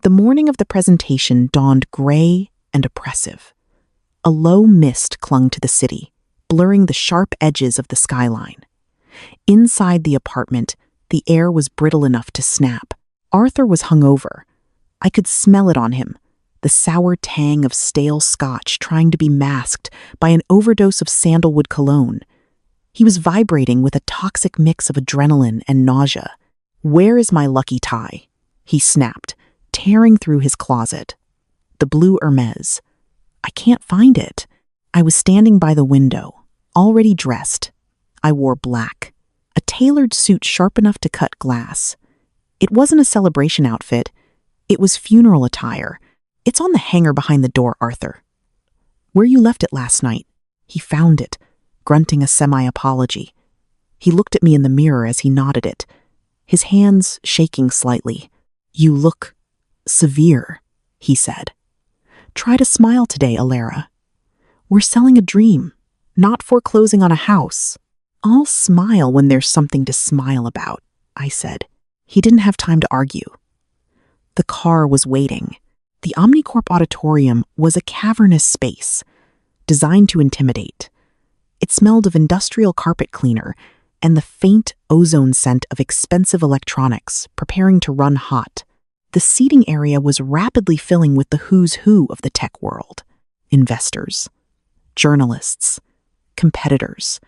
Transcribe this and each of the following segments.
The morning of the presentation dawned gray and oppressive. A low mist clung to the city, blurring the sharp edges of the skyline. Inside the apartment, the air was brittle enough to snap. Arthur was hungover. I could smell it on him, the sour tang of stale scotch trying to be masked by an overdose of sandalwood cologne. He was vibrating with a toxic mix of adrenaline and nausea. "Where is my lucky tie?" he snapped, tearing through his closet. The blue Hermes. "I can't find it." I was standing by the window, already dressed. I wore black, a tailored suit sharp enough to cut glass. It wasn't a celebration outfit. It was funeral attire. "It's on the hanger behind the door, Arthur." "Where you left it last night." He found it, grunting a semi-apology. He looked at me in the mirror as he nodded it, his hands shaking slightly. "You look severe," he said. "Try to smile today, Elara. We're selling a dream, not foreclosing on a house." "I'll smile when there's something to smile about," I said. He didn't have time to argue. The car was waiting. The Omnicorp auditorium was a cavernous space, designed to intimidate. It smelled of industrial carpet cleaner and the faint ozone scent of expensive electronics preparing to run hot. The seating area was rapidly filling with the who's who of the tech world: investors, journalists, competitors,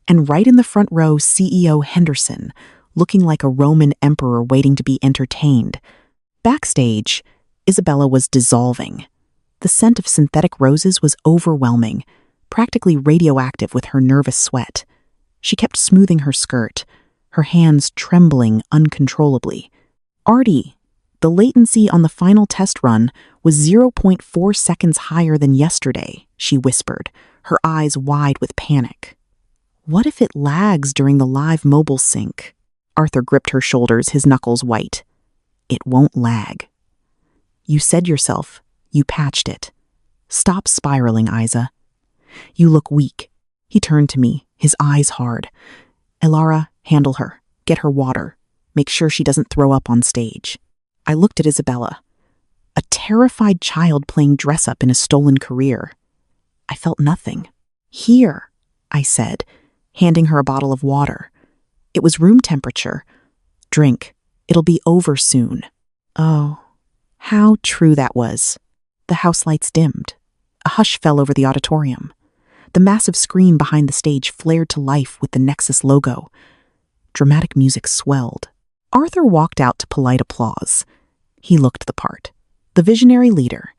and right in the front row, CEO Henderson, looking like a Roman emperor waiting to be entertained. Backstage, Isabella was dissolving. The scent of synthetic roses was overwhelming, practically radioactive with her nervous sweat. She kept smoothing her skirt, her hands trembling uncontrollably. "Artie, the latency on the final test run was 0.4 seconds higher than yesterday," she whispered, her eyes wide with panic. "What if it lags during the live mobile sync?" Arthur gripped her shoulders, his knuckles white. "It won't lag. You said yourself, you patched it. Stop spiraling, Isa. You look weak." He turned to me, his eyes hard. "Elara, handle her. Get her water. Make sure she doesn't throw up on stage." I looked at Isabella, a terrified child playing dress-up in a stolen career. I felt nothing. "Here," I said, handing her a bottle of water. It was room temperature. "Drink. It'll be over soon." Oh, how true that was. The house lights dimmed. A hush fell over the auditorium. The massive screen behind the stage flared to life with the Nexus logo. Dramatic music swelled. Arthur walked out to polite applause. He looked the part. The visionary leader.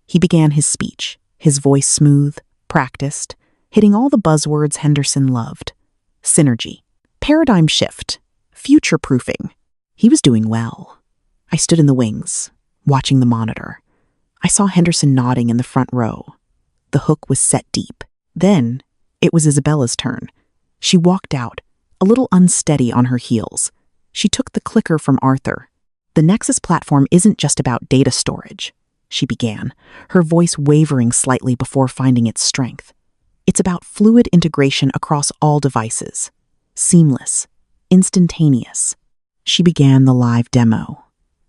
He began his speech, his voice smooth, practiced, hitting all the buzzwords Henderson loved. Synergy, paradigm shift, future-proofing. He was doing well. I stood in the wings, watching the monitor. I saw Henderson nodding in the front row. The hook was set deep. Then it was Isabella's turn. She walked out, a little unsteady on her heels. She took the clicker from Arthur. "The Nexus platform isn't just about data storage," she began, her voice wavering slightly before finding its strength. "It's about fluid integration across all devices. Seamless, instantaneous." She began the live demo.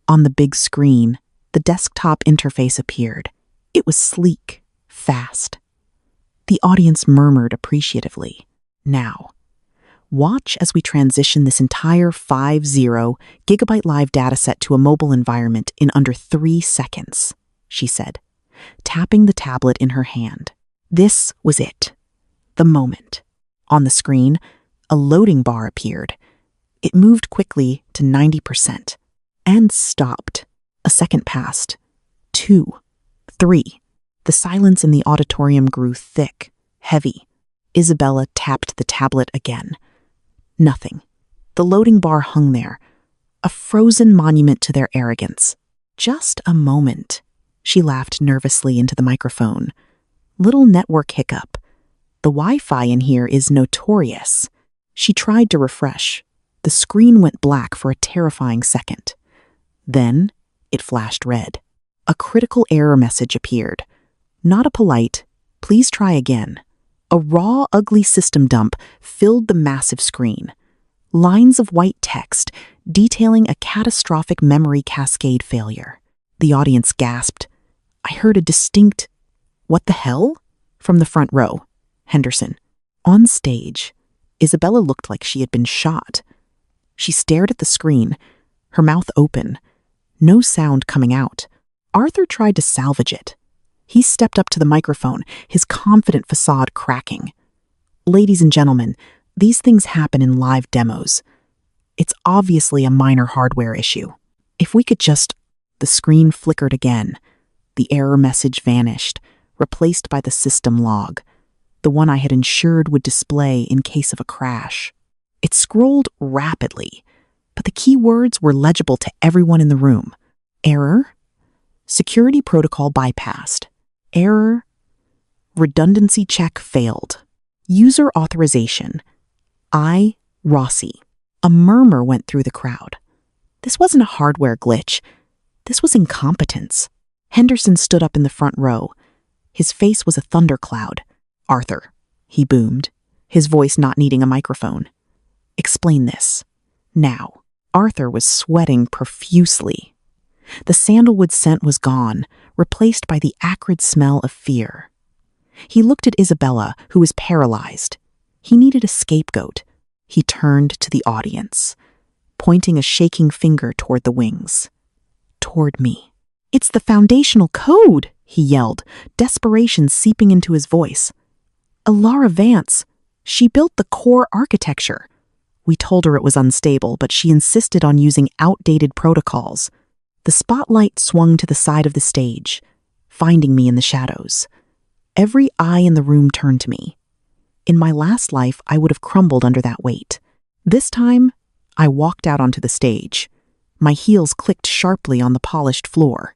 On the big screen, the desktop interface appeared. It was sleek, fast. The audience murmured appreciatively. "Now, watch as we transition this entire 50 gigabyte live dataset to a mobile environment in under 3 seconds, she said, tapping the tablet in her hand. This was it. The moment. On the screen, a loading bar appeared. It moved quickly to 90% and stopped. A second passed. 2, 3. The silence in the auditorium grew thick, heavy. Isabella tapped the tablet again. Nothing. The loading bar hung there, a frozen monument to their arrogance. "Just a moment," she laughed nervously into the microphone. "Little network hiccup. The Wi-Fi in here is notorious." She tried to refresh. The screen went black for a terrifying second. Then it flashed red. A critical error message appeared. Not a polite, "Please try again." A raw, ugly system dump filled the massive screen. Lines of white text detailing a catastrophic memory cascade failure. The audience gasped. I heard a distinct, "What the hell?" from the front row. Henderson. On stage, Isabella looked like she had been shot. She stared at the screen, her mouth open, no sound coming out. Arthur tried to salvage it. He stepped up to the microphone, his confident facade cracking. Ladies and gentlemen, these things happen in live demos. It's obviously a minor hardware issue. If we could just... The screen flickered again. The error message vanished, replaced by the system log, the one I had ensured would display in case of a crash. It scrolled rapidly, but the key words were legible to everyone in the room. Error. Security protocol bypassed. Error. Redundancy check failed. User authorization. I, Rossi. A murmur went through the crowd. This wasn't a hardware glitch. This was incompetence. Henderson stood up in the front row. His face was a thundercloud. Arthur, he boomed, his voice not needing a microphone. Explain this. Now. Arthur was sweating profusely. The sandalwood scent was gone, replaced by the acrid smell of fear. He looked at Isabella, who was paralyzed. He needed a scapegoat. He turned to the audience, pointing a shaking finger toward the wings. Toward me. It's the foundational code, he yelled, desperation seeping into his voice. Elara Vance. She built the core architecture. We told her it was unstable, but she insisted on using outdated protocols. The spotlight swung to the side of the stage, finding me in the shadows. Every eye in the room turned to me. In my last life, I would have crumbled under that weight. This time, I walked out onto the stage. My heels clicked sharply on the polished floor.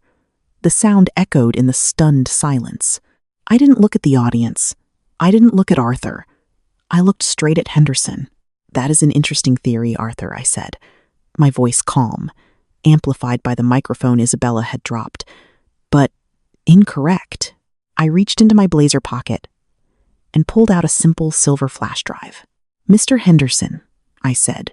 The sound echoed in the stunned silence. I didn't look at the audience. I didn't look at Arthur. I looked straight at Henderson. That is an interesting theory, Arthur, I said, my voice calm, amplified by the microphone Isabella had dropped. But incorrect. I reached into my blazer pocket and pulled out a simple silver flash drive. Mr. Henderson, I said,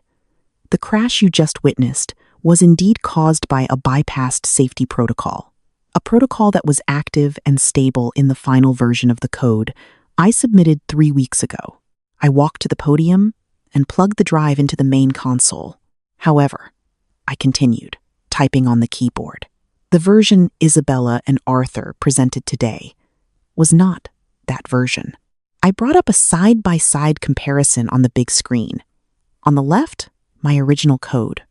the crash you just witnessed was indeed caused by a bypassed safety protocol, a protocol that was active and stable in the final version of the code I submitted 3 weeks ago. I walked to the podium and plugged the drive into the main console. However, I continued, typing on the keyboard. The version Isabella and Arthur presented today was not that version. I brought up a side-by-side comparison on the big screen. On the left, my original code.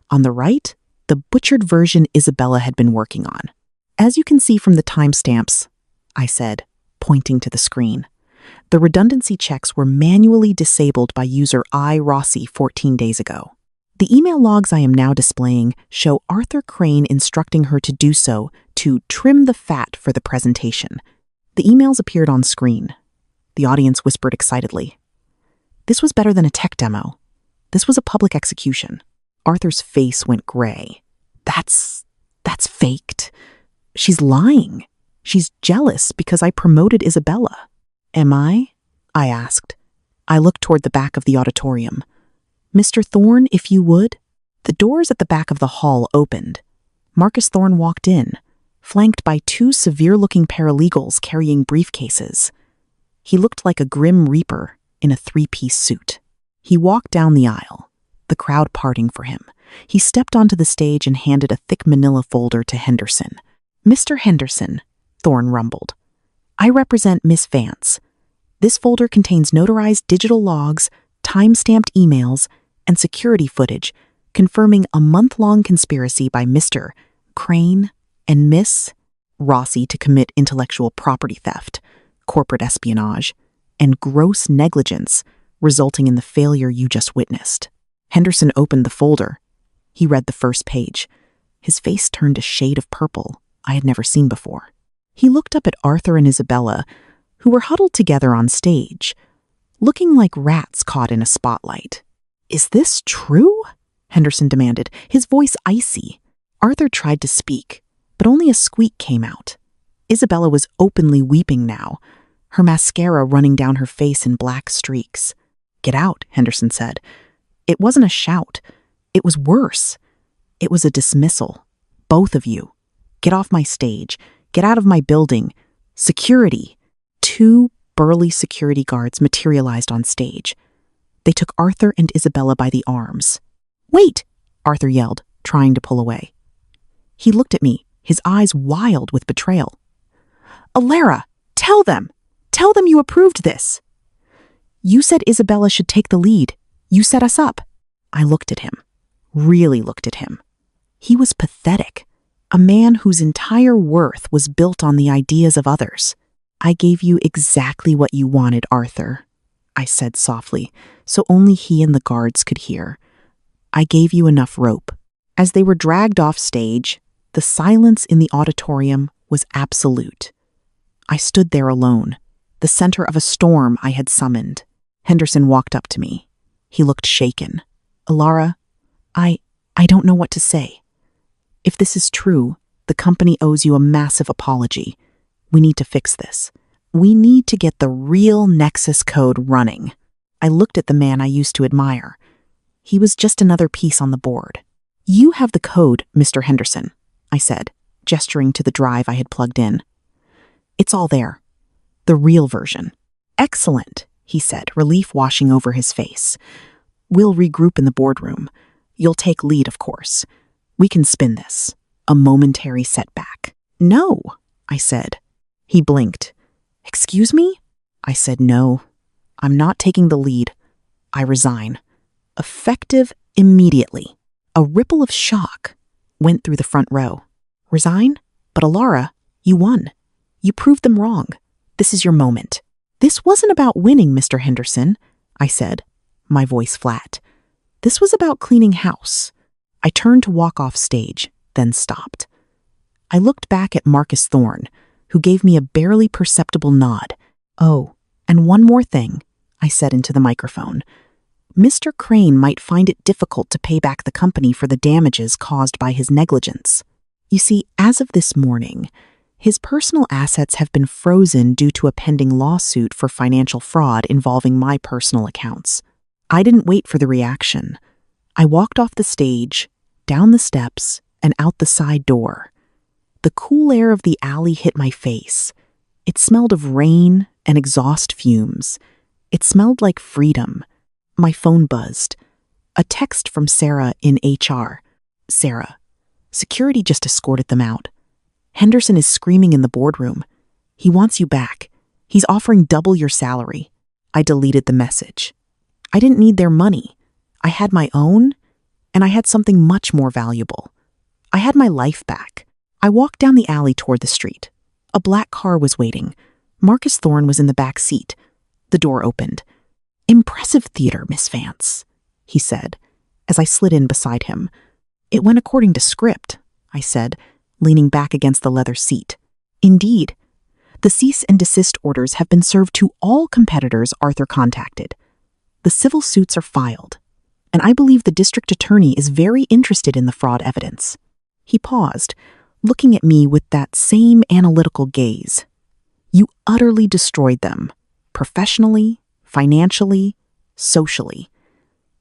On the right, the butchered version Isabella had been working on. As you can see from the timestamps, I said, pointing to the screen, the redundancy checks were manually disabled by user I, Rossi 14 days ago. The email logs I am now displaying show Arthur Crane instructing her to do so to trim the fat for the presentation. The emails appeared on screen. The audience whispered excitedly. This was better than a tech demo. This was a public execution. Arthur's face went gray. That's faked. She's lying. She's jealous because I promoted Isabella. Am I? I asked. I looked toward the back of the auditorium. Mr. Thorne, if you would. The doors at the back of the hall opened. Marcus Thorne walked in, flanked by 2 severe-looking paralegals carrying briefcases. He looked like a grim reaper in a 3-piece suit. He walked down the aisle, the crowd parting for him. He stepped onto the stage and handed a thick manila folder to Henderson. Mr. Henderson, Thorne rumbled. I represent Miss Vance. This folder contains notarized digital logs, time-stamped emails, and security footage confirming a month-long conspiracy by Mr. Crane and Miss Rossi to commit intellectual property theft, corporate espionage, and gross negligence resulting in the failure you just witnessed. Henderson opened the folder. He read the first page. His face turned a shade of purple I had never seen before. He looked up at Arthur and Isabella, who were huddled together on stage, looking like rats caught in a spotlight. Is this true? Henderson demanded, his voice icy. Arthur tried to speak, but only a squeak came out. Isabella was openly weeping now, her mascara running down her face in black streaks. Get out, Henderson said. It wasn't a shout. It was worse. It was a dismissal. Both of you. Get off my stage. Get out of my building. Security. 2 burly security guards materialized on stage. They took Arthur and Isabella by the arms. "Wait!" Arthur yelled, trying to pull away. He looked at me, his eyes wild with betrayal. "Elara, tell them! Tell them you approved this!" "You said Isabella should take the lead. You set us up." I looked at him, really looked at him. He was pathetic, a man whose entire worth was built on the ideas of others. "I gave you exactly what you wanted, Arthur," I said softly, so only he and the guards could hear. "I gave you enough rope." As they were dragged off stage, the silence in the auditorium was absolute. I stood there alone, the center of a storm I had summoned. Henderson walked up to me. He looked shaken. "Elara, I don't know what to say. If this is true, the company owes you a massive apology. We need to fix this. We need to get the real Nexus code running." I looked at the man I used to admire. He was just another piece on the board. "You have the code, Mr. Henderson," I said, gesturing to the drive I had plugged in. "It's all there. The real version." "Excellent," he said, relief washing over his face. "We'll regroup in the boardroom. You'll take lead, of course. We can spin this. A momentary setback." "No," I said. He blinked. "Excuse me?" I said, "No, I'm not taking the lead. I resign. Effective immediately." A ripple of shock went through the front row. "Resign? But Elara, you won. You proved them wrong. This is your moment." "This wasn't about winning, Mr. Henderson," I said, my voice flat. "This was about cleaning house." I turned to walk off stage, then stopped. I looked back at Marcus Thorne, who gave me a barely perceptible nod. "Oh, and one more thing," I said into the microphone. "Mr. Crane might find it difficult to pay back the company for the damages caused by his negligence. You see, as of this morning, his personal assets have been frozen due to a pending lawsuit for financial fraud involving my personal accounts." I didn't wait for the reaction. I walked off the stage, down the steps, and out the side door. The cool air of the alley hit my face. It smelled of rain and exhaust fumes. It smelled like freedom. My phone buzzed. A text from Sarah in HR. "Sarah, security just escorted them out. Henderson is screaming in the boardroom. He wants you back. He's offering double your salary." I deleted the message. I didn't need their money. I had my own, and I had something much more valuable. I had my life back. I walked down the alley toward the street. A black car was waiting. Marcus Thorne was in the back seat. The door opened. "Impressive theater, Miss Vance," he said, as I slid in beside him. "It went according to script," I said, leaning back against the leather seat. "Indeed. The cease and desist orders have been served to all competitors Arthur contacted. The civil suits are filed, and I believe the district attorney is very interested in the fraud evidence." He paused, looking at me with that same analytical gaze. "You utterly destroyed them, professionally, financially, socially.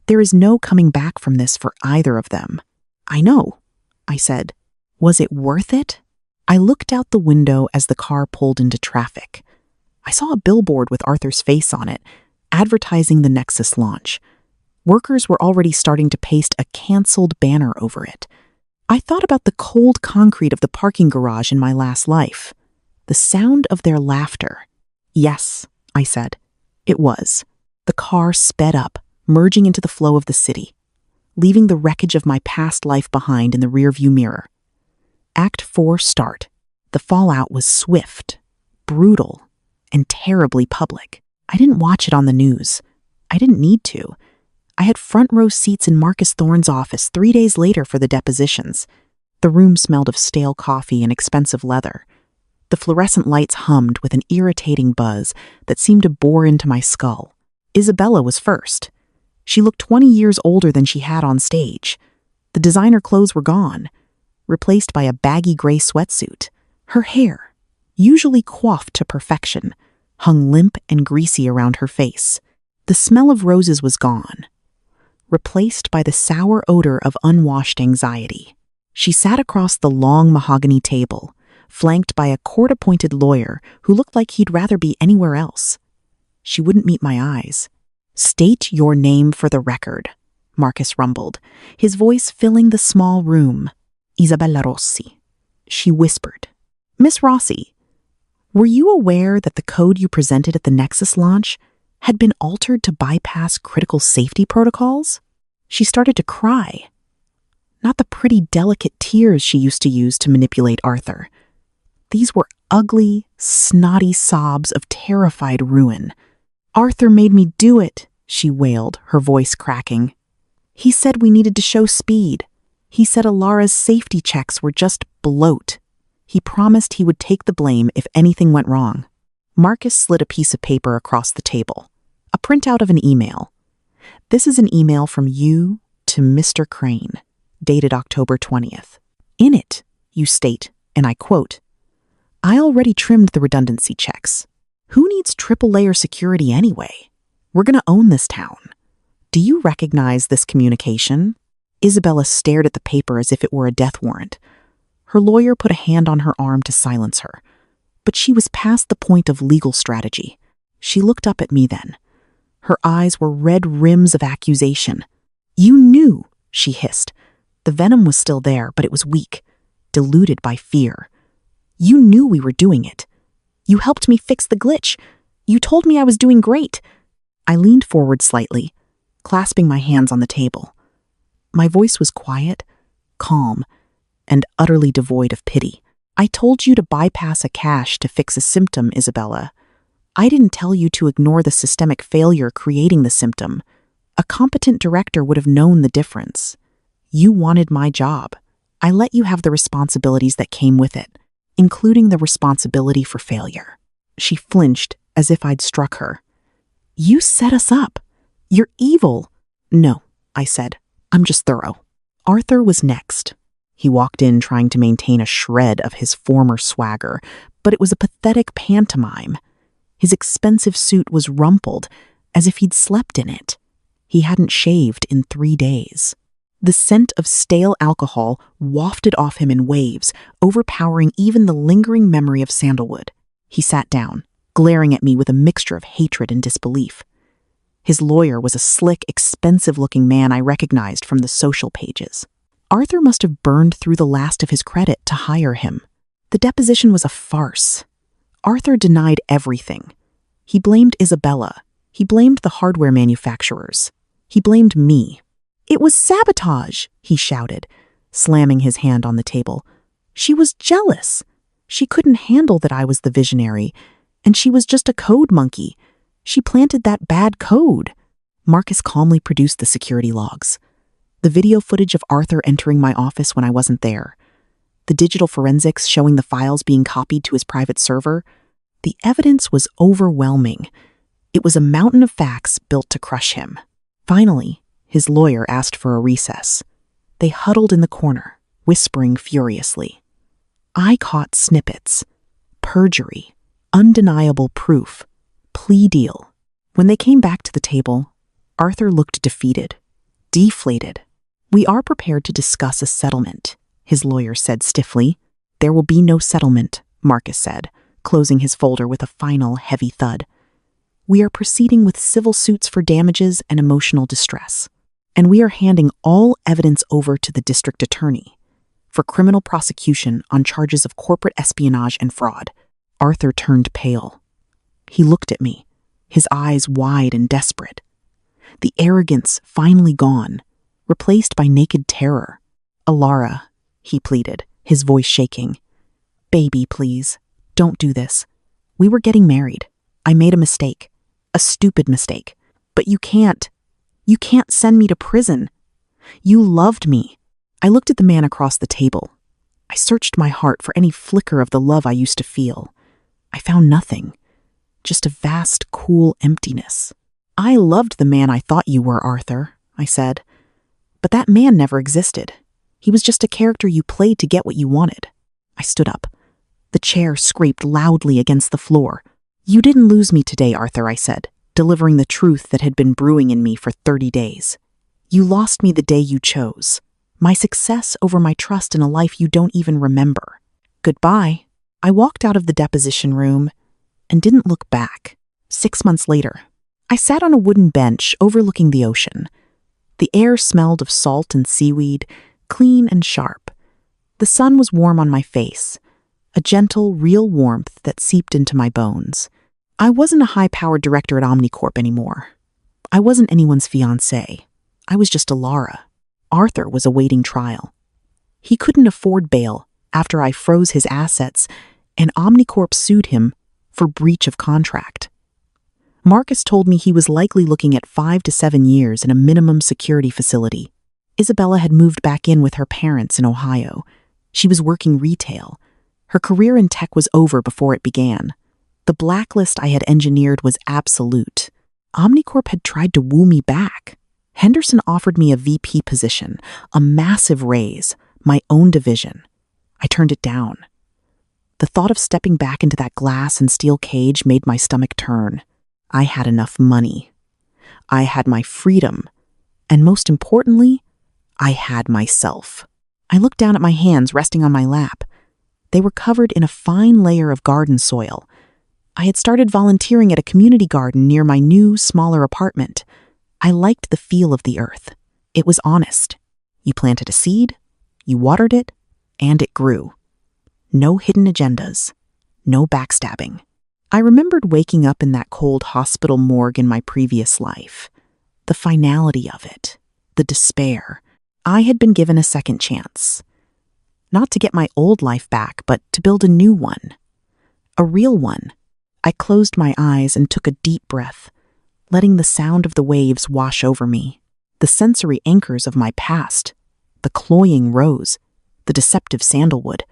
There is no coming back from this for either of them." "I know," I said. "Was it worth it?" I looked out the window as the car pulled into traffic. I saw a billboard with Arthur's face on it, advertising the Nexus launch. Workers were already starting to paste a canceled banner over it. I thought about the cold concrete of the parking garage in my last life, the sound of their laughter. "Yes," I said. It was. The car sped up, merging into the flow of the city, leaving the wreckage of my past life behind in the rearview mirror. Act 4 start. The fallout was swift, brutal, and terribly public. I didn't watch it on the news. I didn't need to. I had front row seats in Marcus Thorne's office 3 days later for the depositions. The room smelled of stale coffee and expensive leather. The fluorescent lights hummed with an irritating buzz that seemed to bore into my skull. Isabella was first. She looked 20 years older than she had on stage. The designer clothes were gone, replaced by a baggy gray sweatsuit. Her hair, usually coiffed to perfection, hung limp and greasy around her face. The smell of roses was gone, replaced by the sour odor of unwashed anxiety. She sat across the long mahogany table, flanked by a court-appointed lawyer who looked like he'd rather be anywhere else. She wouldn't meet my eyes. "State your name for the record," Marcus rumbled, his voice filling the small room. "Isabella Rossi." She whispered. "Miss Rossi, were you aware that the code you presented at the Nexus launch had been altered to bypass critical safety protocols?" She started to cry. Not the pretty, delicate tears she used to use to manipulate Arthur. These were ugly, snotty sobs of terrified ruin. "Arthur made me do it," she wailed, her voice cracking. "He said we needed to show speed. He said Elara's safety checks were just bloat. He promised he would take the blame if anything went wrong." Marcus slid a piece of paper across the table, a printout of an email. "This is an email from you to Mr. Crane, dated October 20th. In it, you state, and I quote, 'I already trimmed the redundancy checks. Who needs triple-layer security anyway? We're gonna own this town. Do you recognize this communication?'" Isabella stared at the paper as if it were a death warrant. Her lawyer put a hand on her arm to silence her, but she was past the point of legal strategy. She looked up at me then. Her eyes were red rims of accusation. "You knew," she hissed. The venom was still there, but it was weak, diluted by fear. "You knew we were doing it. You helped me fix the glitch. You told me I was doing great." I leaned forward slightly, clasping my hands on the table. My voice was quiet, calm, and utterly devoid of pity. "I told you to bypass a cache to fix a symptom, Isabella. I didn't tell you to ignore the systemic failure creating the symptom. A competent director would have known the difference. You wanted my job. I let you have the responsibilities that came with it, including the responsibility for failure." She flinched as if I'd struck her. "You set us up. You're evil." "No," I said. "I'm just thorough." Arthur was next. He walked in trying to maintain a shred of his former swagger, but it was a pathetic pantomime. His expensive suit was rumpled, as if he'd slept in it. He hadn't shaved in 3 days. The scent of stale alcohol wafted off him in waves, overpowering even the lingering memory of sandalwood. He sat down, glaring at me with a mixture of hatred and disbelief. His lawyer was a slick, expensive-looking man I recognized from the social pages. Arthur must have burned through the last of his credit to hire him. The deposition was a farce. Arthur denied everything. He blamed Isabella. He blamed the hardware manufacturers. He blamed me. "It was sabotage," he shouted, slamming his hand on the table. "She was jealous. She couldn't handle that I was the visionary, and she was just a code monkey. She planted that bad code." Marcus calmly produced the security logs. The video footage of Arthur entering my office when I wasn't there. The digital forensics showing the files being copied to his private server. The evidence was overwhelming. It was a mountain of facts built to crush him. Finally, his lawyer asked for a recess. They huddled in the corner, whispering furiously. I caught snippets. Perjury. Undeniable proof. Plea deal. When they came back to the table, Arthur looked defeated, deflated. "We are prepared to discuss a settlement," his lawyer said stiffly. "There will be no settlement," Marcus said, closing his folder with a final heavy thud. "We are proceeding with civil suits for damages and emotional distress, and we are handing all evidence over to the district attorney for criminal prosecution on charges of corporate espionage and fraud." Arthur turned pale. He looked at me, his eyes wide and desperate. The arrogance finally gone, replaced by naked terror. "Elara," he pleaded, his voice shaking. "Baby, please, don't do this. We were getting married. I made a mistake. A stupid mistake. But you can't send me to prison. You loved me." I looked at the man across the table. I searched my heart for any flicker of the love I used to feel. I found nothing. Just a vast, cool emptiness. "I loved the man I thought you were, Arthur," I said. "But that man never existed. He was just a character you played to get what you wanted." I stood up. The chair scraped loudly against the floor. "You didn't lose me today, Arthur," I said, delivering the truth that had been brewing in me for 30 days. "You lost me the day you chose. My success over my trust in a life you don't even remember. Goodbye. I walked out of the deposition room and didn't look back. 6 months later, I sat on a wooden bench overlooking the ocean. The air smelled of salt and seaweed, clean and sharp. The sun was warm on my face, a gentle, real warmth that seeped into my bones. I wasn't a high-powered director at Omnicorp anymore. I wasn't anyone's fiancé. I was just Elara. Arthur was awaiting trial. He couldn't afford bail after I froze his assets, and Omnicorp sued him for breach of contract. Marcus told me he was likely looking at 5 to 7 years in a minimum security facility. Isabella had moved back in with her parents in Ohio. She was working retail. Her career in tech was over before it began. The blacklist I had engineered was absolute. Omnicorp had tried to woo me back. Henderson offered me a VP position, a massive raise, my own division. I turned it down. The thought of stepping back into that glass and steel cage made my stomach turn. I had enough money. I had my freedom. And most importantly, I had myself. I looked down at my hands resting on my lap. They were covered in a fine layer of garden soil. I had started volunteering at a community garden near my new, smaller apartment. I liked the feel of the earth. It was honest. You planted a seed, you watered it, and it grew. No hidden agendas. No backstabbing. I remembered waking up in that cold hospital morgue in my previous life. The finality of it. The despair. I had been given a second chance. Not to get my old life back, but to build a new one. A real one. I closed my eyes and took a deep breath, letting the sound of the waves wash over me. The sensory anchors of my past. The cloying rose. The deceptive sandalwood.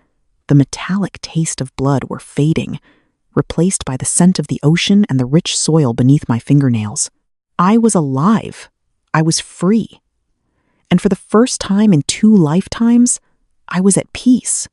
The metallic taste of blood were fading, replaced by the scent of the ocean and the rich soil beneath my fingernails. I was alive. I was free. And for the first time in 2 lifetimes, I was at peace.